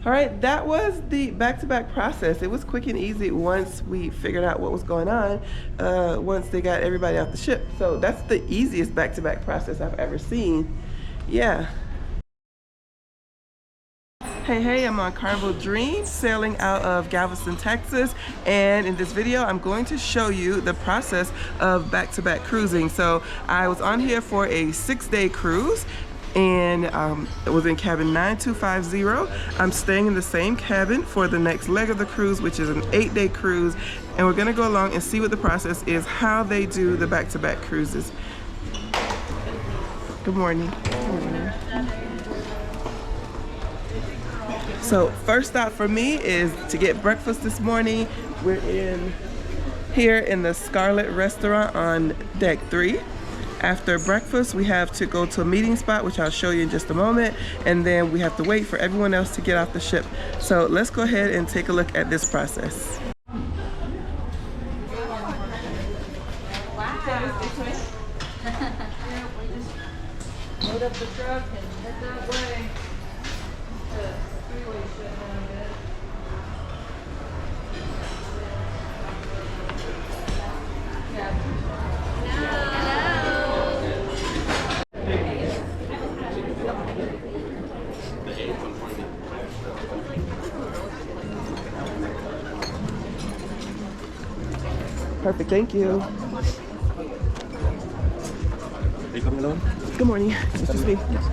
All right, that was the back-to-back process. It was quick and easy once we figured out what was going on, once they got everybody off the ship. So that's the easiest back-to-back process I've ever seen. Yeah. Hey, I'm on Carnival Dream, sailing out of Galveston, Texas, and in this video I'm going to show you the process of back-to-back cruising. So I was on here for a 6-day cruise, and it was in cabin 9250. I'm staying in the same cabin for the next leg of the cruise, which is an 8-day cruise, and we're gonna go along and see what the process is, how they do the back-to-back cruises. Good morning. Good morning. So first stop for me is to get breakfast this morning. We're here in the Scarlet restaurant on deck 3. After breakfast, we have to go to a meeting spot, which I'll show you in just a moment, and then we have to wait for everyone else to get off the ship. So let's go ahead and take a look at this process. Load up the truck and head that way. Perfect, thank you. Are you coming alone? Good morning, it's just me. Yes.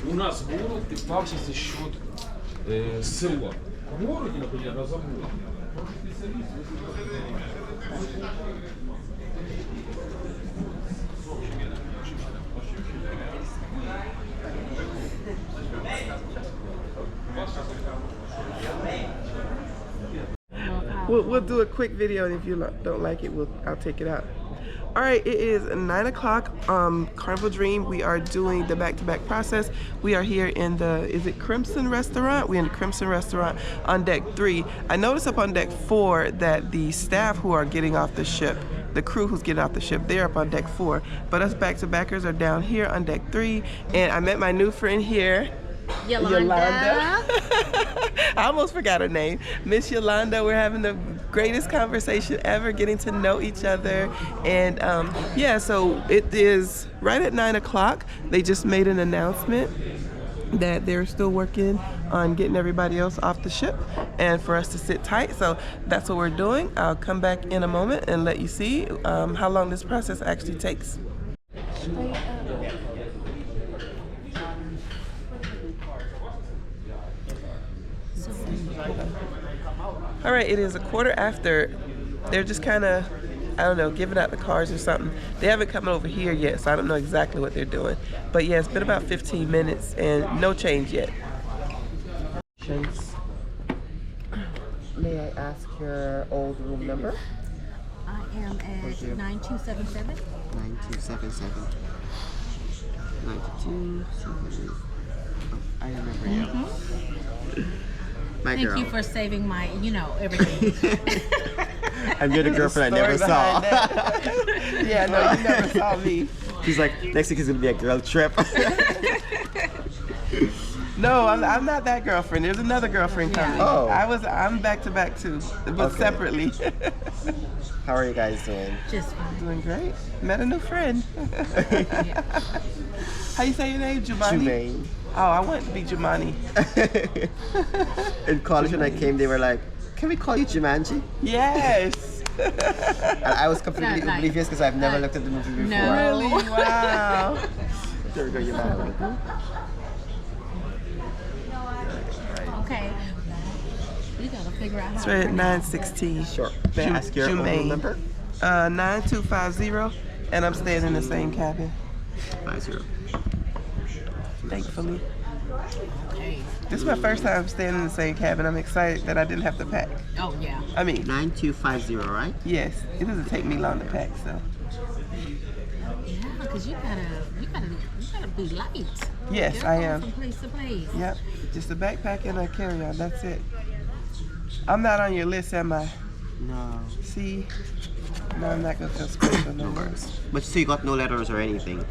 У нас город питался за счет села. В городе, например, на заводе. We'll do a quick video, and if you don't like it, I'll take it out. All right, it is 9 o'clock. Carnival Dream. We are doing the back-to-back process. We are here in the, is it Crimson Restaurant? We're in the Crimson Restaurant on deck 3. I noticed up on deck 4 that the staff who are getting off the ship, the crew who's getting off the ship, they're up on deck 4. But us back-to-backers are down here on deck 3. And I met my new friend here, Yolanda. I almost forgot her name. Miss Yolanda. We're having the greatest conversation ever, getting to know each other. And yeah, so it is right at 9 o'clock. They just made an announcement that they're still working on getting everybody else off the ship and for us to sit tight. So that's what we're doing. I'll come back in a moment and let you see how long this process actually takes. All right, it is 1:15. They're just kind of, I don't know, giving out the cars or something. They haven't come over here yet, so I don't know exactly what they're doing. But yeah, it's been about 15 minutes and no change yet. May I ask your old room number? I am at 9277. 9277. 9277. Oh, I remember you. My Thank girl. you for saving my, everything. And you're the girlfriend I never saw. Yeah, no, you never saw me. She's like, next week is gonna be a girl trip. No, I'm not that girlfriend. There's another girlfriend coming. Oh. I'm back to back too, but Okay. separately. How are you guys doing? Just fine. Doing great. Met a new friend. Yeah. How you say your name? Jumani? Jumaine. Oh, I want to be Jumani. In college when I came, they were like, can we call you Jumanji? Yes. And I was completely Not like- oblivious because I've never looked at the movie before. No. Really? Wow. There we go, Jumanji. Okay. You gotta figure out how It's to right at pronounce 9:16. Sure. May I ask your own Jumaine. number? 9250, and I'm staying in the same cabin. 50. Thankfully. Hey. This is my first time staying in the same cabin. I'm excited that I didn't have to pack. Oh, yeah. I mean, 9250, right? yes, it doesn't take me long to pack, so. Yeah, because you gotta be light. Yes, You're I going am. from place to place. Yep, just a backpack and a carry-on. That's it. I'm not on your list, am I? No. See? No, I'm not gonna feel special no more. But so you got no letters or anything?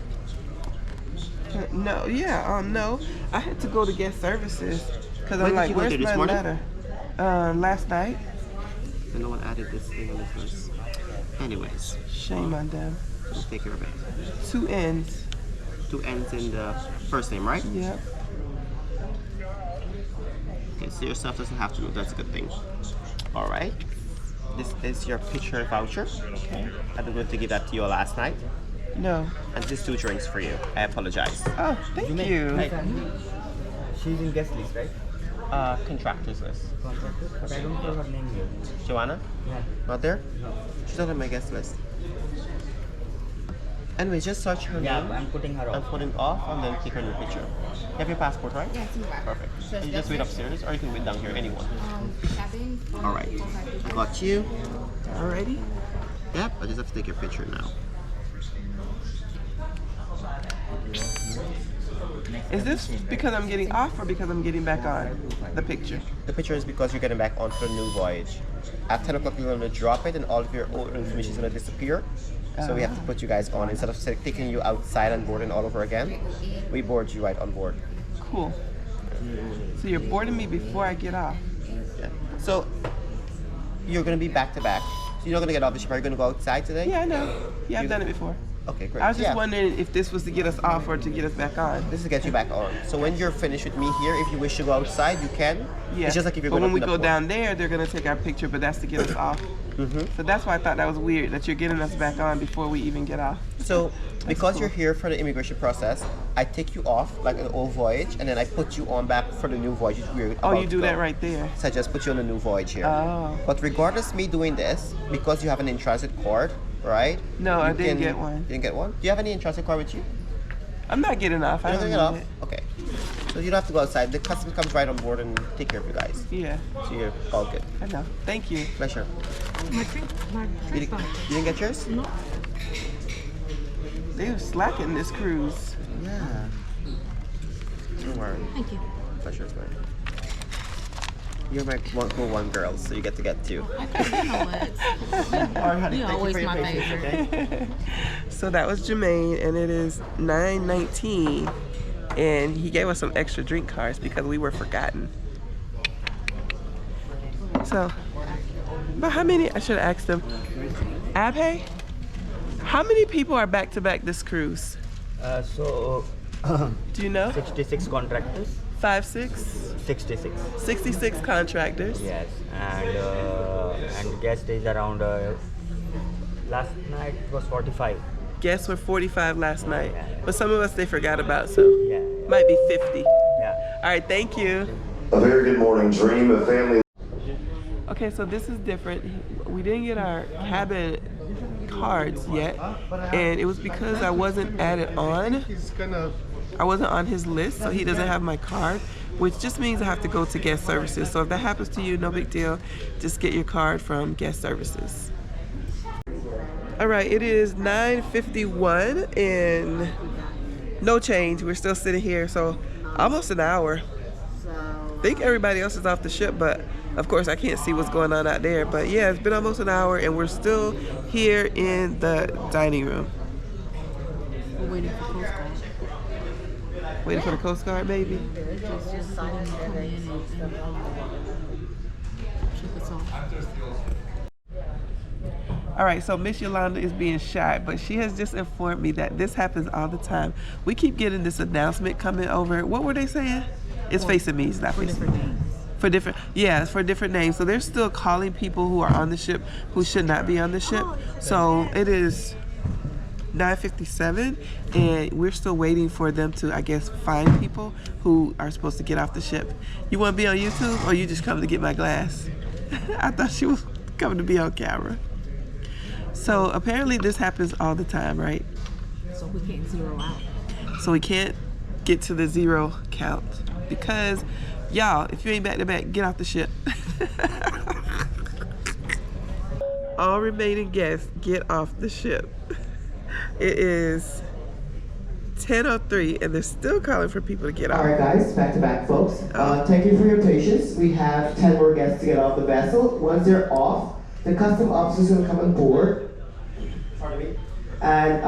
No, yeah, no. I had to go to guest services because When I'm did like, you go where's there, this my morning? letter? Last night. And no one added this thing on this list. Anyways, Shame on them. we'll take care of it. 2 N's. 2 N's in the first name, right? Yep. Okay, so your stuff doesn't have to move. That's a good thing. All right. This is your picture voucher. Okay. I was going to give that to you last night. No. And this is 2 drinks for you. I apologize. Oh, thank you. She's in guest list, right? Contractors list. Contractor? But I don't know her name here. Joanna? Yeah. Not there? No. She's not on my guest list. Anyway, just search her Yeah, name. I'm putting her I'm off. putting off and then take her new picture. You have your passport, right? Yes, you are. Perfect. So You just wait upstairs or you can wait down here, anyone. Cabin. All right. I got you. Alrighty. Yep, I just have to take your picture now. Is this because I'm getting off or because I'm getting back on the picture? The picture is because you're getting back onto the new voyage. At 10 o'clock, you're going to drop it and all of your old information is going to disappear. So we have to put you guys on. Instead of taking you outside and boarding all over again, we board you right on board. Cool. So you're boarding me before I get off. Yeah. So you're going to be back to back. So you're not going to get off the ship. Are you going to go outside today? Yeah, I know. Yeah, I've done it before. Okay, great. I was just Yeah. wondering if this was to get us off or to get us back on. This is to get you back on. So when you're finished with me here, if you wish to go outside, you can. Yeah. It's just like if you're but going when we up go in the port. down there, they're gonna take our picture, but that's to get us off. So that's why I thought that was weird that you're getting us back on before we even get off. So because cool. you're here for the immigration process, I take you off like an old voyage, and then I put you on back for the new voyage. Oh, you do that right there. So I just put you on the new voyage here. Oh. But regardless me doing this, because you have an in-transit card, right? No, you I didn't can- get one. You didn't get one? Do you have any in-transit card with you? I'm not getting off. I You're don't not need gonna get off? Okay. So you don't have to go outside. The customs comes right on board and take care of you guys. it. Yeah, So you're all good. I know. Thank you. Pleasure. My drink. You didn't get yours? No. They were slacking this cruise. Yeah. Don't worry. Thank you. Pleasure is mine. You're my one girl, so you get to get two. Okay, you know what? You always my favorite. So that was Jermaine, and it is 9:19, and he gave us some extra drink cards because we were forgotten. So, but how many? I should have asked them. Abhay, how many people are back to back this cruise? So, Do you know? 66 contractors. 5, 6, 66. 66 contractors. Yes, and guest is around. Last night was 45. Guests were 45 last night, but some of us they forgot about, so Yeah. might be 50. Yeah. All right, thank you. A very good morning, Dream, a family. Okay, so this is different. We didn't get our cabin cards yet, and it was because I wasn't added on. I wasn't on his list, so he doesn't have my card, which just means I have to go to guest services. So if that happens to you, no big deal. Just get your card from guest services. All right, it is 9:51 and no change. We're still sitting here, so almost an hour. I think everybody else is off the ship, but of course I can't see what's going on out there. But yeah, it's been almost an hour and we're still here in the dining room. We're waiting for Coast Guard. Waiting for the Coast Guard, baby. Just come in and check us off. All right, so Miss Yolanda is being shy, but she has just informed me that this happens all the time. We keep getting this announcement coming over. What were they saying? It's facing me, it's not facing me. For different, yeah, it's for different names. So they're still calling people who are on the ship who should not be on the ship. So it is 9:57, and we're still waiting for them to, I guess, find people who are supposed to get off the ship. You want to be on YouTube, or you just come to get my glass? I thought she was coming to be on camera. So apparently this happens all the time, right? So we can't zero out. So we can't get to the zero count because, y'all, if you ain't back to back, get off the ship. All remaining guests, get off the ship. It is 10:03 and they're still calling for people to get All off. right, guys, back to back, folks. Thank you for your patience. We have 10 more guests to get off the vessel. Once they're off, the custom officer is going to come on board. Pardon me. And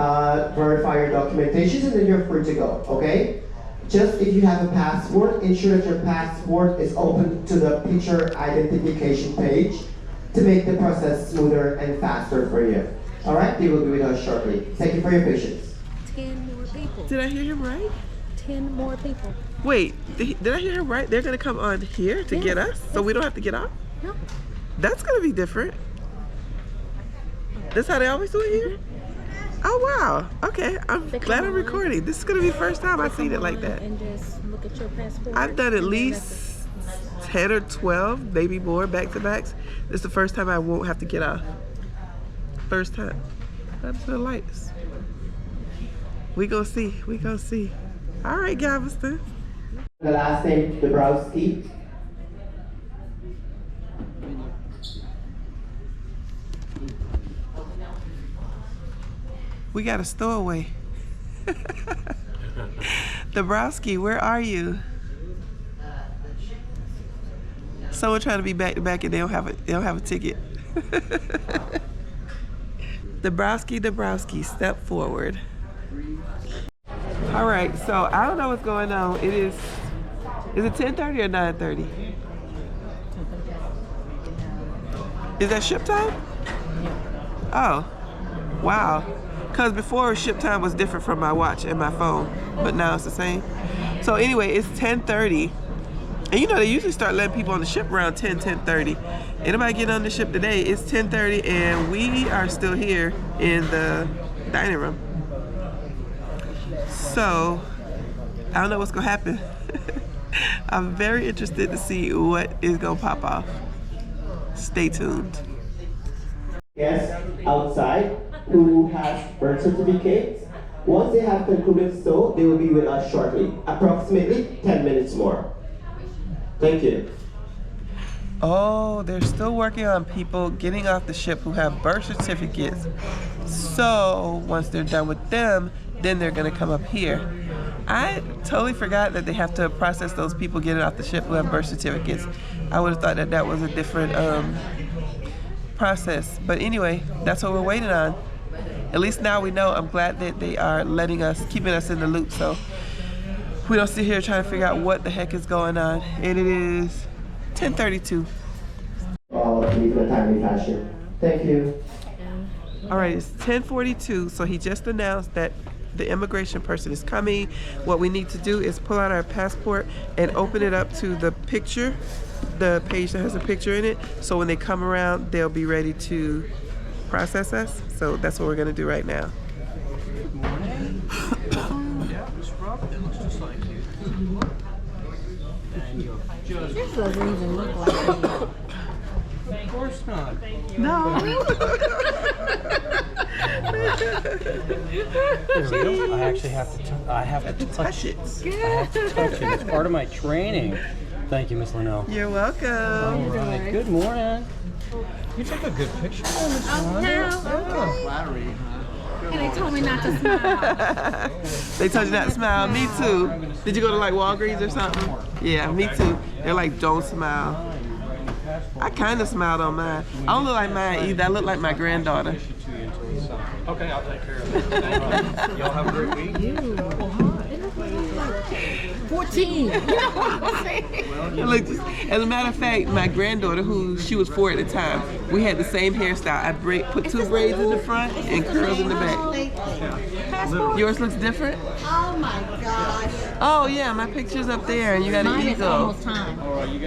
verify your documentations, and then you're free to go. Okay? Just if you have a passport, ensure that your passport is open to the picture identification page to make the process smoother and faster for you. All right? They will be with us shortly. Thank you for your patience. 10 more people. Did I hear him right? 10 more people. Wait, did I hear him right? They're gonna come on here to get us, so we don't have to get off? No. That's gonna be different. That's how they always do it here? Oh wow, okay, I'm They glad come I'm on. recording. This is gonna be the first time I've seen it like that. And just look at your passport. I've done at and then least 10 or 12, maybe more back-to-backs. This is the first time I won't have to get off. First time. Up to the lights. We gonna see, we gonna see. All right, Galveston. The last name, Dabrowski. We got a stowaway. Dabrowski, where are you? Someone trying to be back to back and they don't have a ticket. Dabrowski, step forward. All right, so I don't know what's going on. Is it 10:30 or 9:30? Is that ship time? Oh, wow. Because before, ship time was different from my watch and my phone, but now it's the same. So anyway, it's 10:30. And you know, they usually start letting people on the ship around 10:30. Anybody get on the ship today? It's 10:30 and we are still here in the dining room. So, I don't know what's gonna happen. I'm very interested to see what is gonna pop off. Stay tuned. Guests outside who have birth certificates. Once they have concluded so, they will be with us shortly. Approximately 10 minutes more. Thank you. Oh, they're still working on people getting off the ship who have birth certificates. So once they're done with them, then they're gonna come up here. I totally forgot that they have to process those people getting off the ship who have birth certificates. I would have thought that that was a different process. But anyway, that's what we're waiting on. At least now we know. I'm glad that they are letting us, keeping us in the loop, so we don't sit here trying to figure out what the heck is going on. And it is 10:32. All of you in a timely fashion. Thank you. All right, it's 10:42, so he just announced that the immigration person is coming. What we need to do is pull out our passport and open it up to the picture, the page that has a picture in it, so when they come around, they'll be ready to process us. So that's what we're gonna do right now. This doesn't even look like me. Of course not. No. I actually have to. I have to touch it. I have to touch it. It's part of my training. Thank you, Miss Linnell. You're welcome. All right. Good morning. You took a good picture, Miss Linnell. Okay. Flattery. And they told me not to smile. They told you not to smile. Me too. Did you go to like Walgreens or something? Yeah, me too. They're like, don't smile. I kind of smiled on mine. I don't look like mine either. I look like my granddaughter. Okay, I'll take care of it. Y'all have a great week. 14. You know what I'm saying? Look, as a matter of fact, my granddaughter, who she was 4 at the time, we had the same hairstyle. I put 2 braids in the front and curls in the back. Yours looks different? Oh my gosh. Oh yeah, my picture's up there, and you got an Mine is eagle. almost time.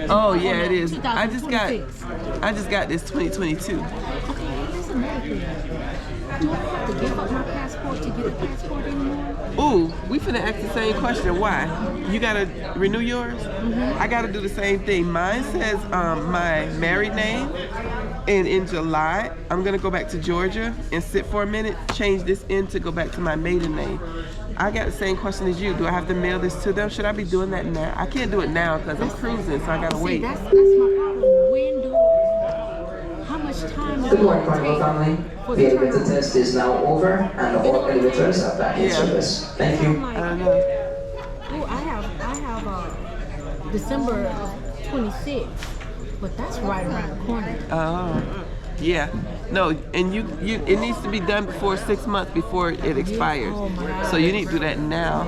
Oh yeah, it is. 2026. I just got this 2022. Okay, here's another thing. Do I have to give up my passport to get a passport anymore? Ooh, we finna ask the same question. Why? You gotta renew yours? I gotta do the same thing. Mine says my married name, and in July, I'm gonna go back to Georgia and sit for a minute, change this in to go back to my maiden name. I got the same question as you. Do I have to mail this to them? Should I be doing that now? I can't do it now because I'm cruising, so I gotta wait. That's my problem. When do, how much time is Good it morning, going to Carnival take family. for The the elevator turnaround? test is now over and all getting your throats out back in service. Thank you. I don't know. Oh, I have December 26th, but that's right around the corner. Oh, yeah. No, and it needs to be done before 6 months before it expires. Oh my God. So you need to do that now.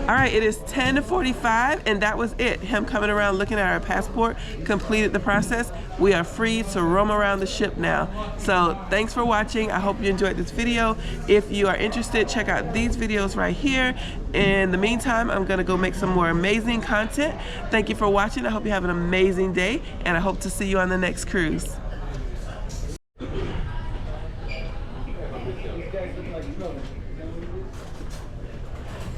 All right, it is 10:45, and that was it. Him coming around looking at our passport completed the process. We are free to roam around the ship now. So thanks for watching. I hope you enjoyed this video. If you are interested, check out these videos right here. In the meantime, I'm gonna go make some more amazing content. Thank you for watching. I hope you have an amazing day, and I hope to see you on the next cruise.